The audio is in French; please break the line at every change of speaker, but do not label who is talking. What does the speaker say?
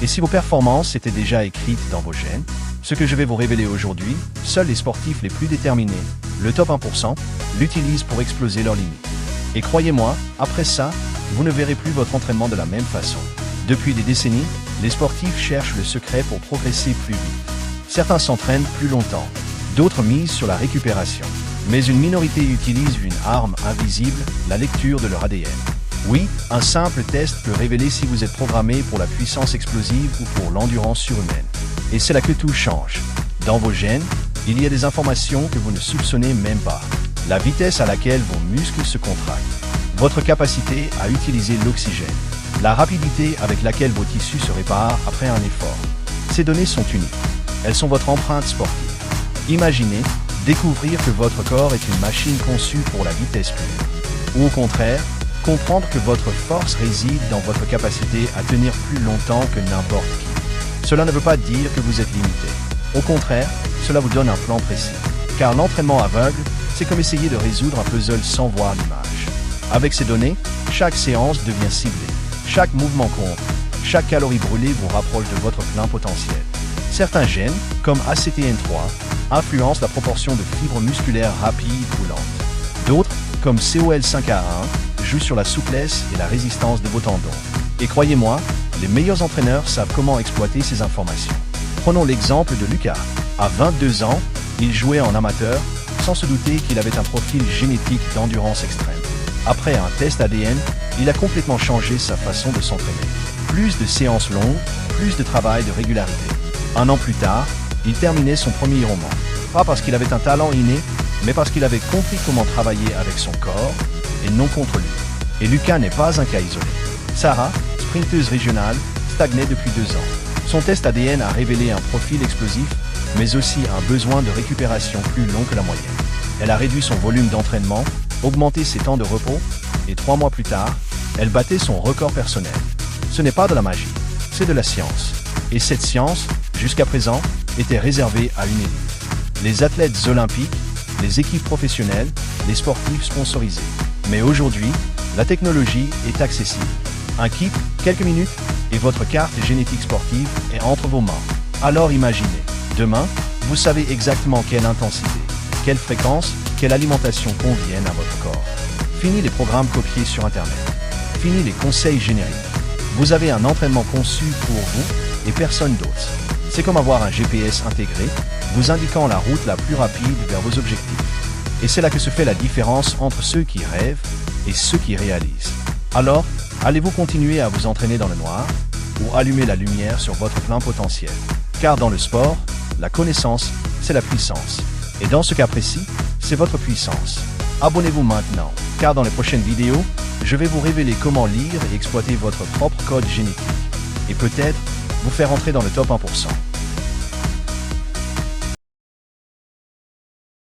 Et si vos performances étaient déjà écrites dans vos gènes, ce que je vais vous révéler aujourd'hui, seuls les sportifs les plus déterminés, le top 1%, l'utilisent pour exploser leurs limites. Et croyez-moi, après ça, vous ne verrez plus votre entraînement de la même façon. Depuis des décennies, les sportifs cherchent le secret pour progresser plus vite. Certains s'entraînent plus longtemps, d'autres misent sur la récupération. Mais une minorité utilise une arme invisible, la lecture de leur ADN. Oui, un simple test peut révéler si vous êtes programmé pour la puissance explosive ou pour l'endurance surhumaine. Et c'est là que tout change. Dans vos gènes, il y a des informations que vous ne soupçonnez même pas. La vitesse à laquelle vos muscles se contractent, votre capacité à utiliser l'oxygène, la rapidité avec laquelle vos tissus se réparent après un effort. Ces données sont uniques. Elles sont votre empreinte sportive. Imaginez découvrir que votre corps est une machine conçue pour la vitesse pure. Ou au contraire, comprendre que votre force réside dans votre capacité à tenir plus longtemps que n'importe qui. Cela ne veut pas dire que vous êtes limité. Au contraire, cela vous donne un plan précis. Car l'entraînement aveugle, c'est comme essayer de résoudre un puzzle sans voir l'image. Avec ces données, chaque séance devient ciblée. Chaque mouvement compte. Chaque calorie brûlée vous rapproche de votre plein potentiel. Certains gènes, comme ACTN3, influencent la proportion de fibres musculaires rapides ou lentes. D'autres, comme COL5A1, jouent sur la souplesse et la résistance de vos tendons. Et croyez-moi, les meilleurs entraîneurs savent comment exploiter ces informations. Prenons l'exemple de Lucas. À 22 ans, il jouait en amateur, sans se douter qu'il avait un profil génétique d'endurance extrême. Après un test ADN, il a complètement changé sa façon de s'entraîner. Plus de séances longues, plus de travail de régularité. Un an plus tard, il terminait son premier Ironman. Pas parce qu'il avait un talent inné, mais parce qu'il avait compris comment travailler avec son corps et non contre lui. Et Lucas n'est pas un cas isolé. Sarah, sprinteuse régionale, stagnait depuis 2 ans. Son test ADN a révélé un profil explosif, mais aussi un besoin de récupération plus long que la moyenne. Elle a réduit son volume d'entraînement, augmenté ses temps de repos, et 3 mois plus tard, elle battait son record personnel. Ce n'est pas de la magie, c'est de la science. Et cette science, jusqu'à présent, était réservée à une élite. Les athlètes olympiques, les équipes professionnelles, les sportifs sponsorisés. Mais aujourd'hui, la technologie est accessible. Un kit, quelques minutes, et votre carte génétique sportive est entre vos mains. Alors imaginez, demain, vous savez exactement quelle intensité, quelle fréquence, quelle alimentation conviennent à votre corps. Fini les programmes copiés sur Internet. Fini les conseils génériques. Vous avez un entraînement conçu pour vous et personne d'autre. C'est comme avoir un GPS intégré, vous indiquant la route la plus rapide vers vos objectifs. Et c'est là que se fait la différence entre ceux qui rêvent et ceux qui réalisent. Alors, allez-vous continuer à vous entraîner dans le noir ou allumer la lumière sur votre plein potentiel? Car dans le sport, la connaissance, c'est la puissance. Et dans ce cas précis, c'est votre puissance. Abonnez-vous maintenant, car dans les prochaines vidéos, je vais vous révéler comment lire et exploiter votre propre code génétique. Et peut-être vous faire entrer dans le top 1%.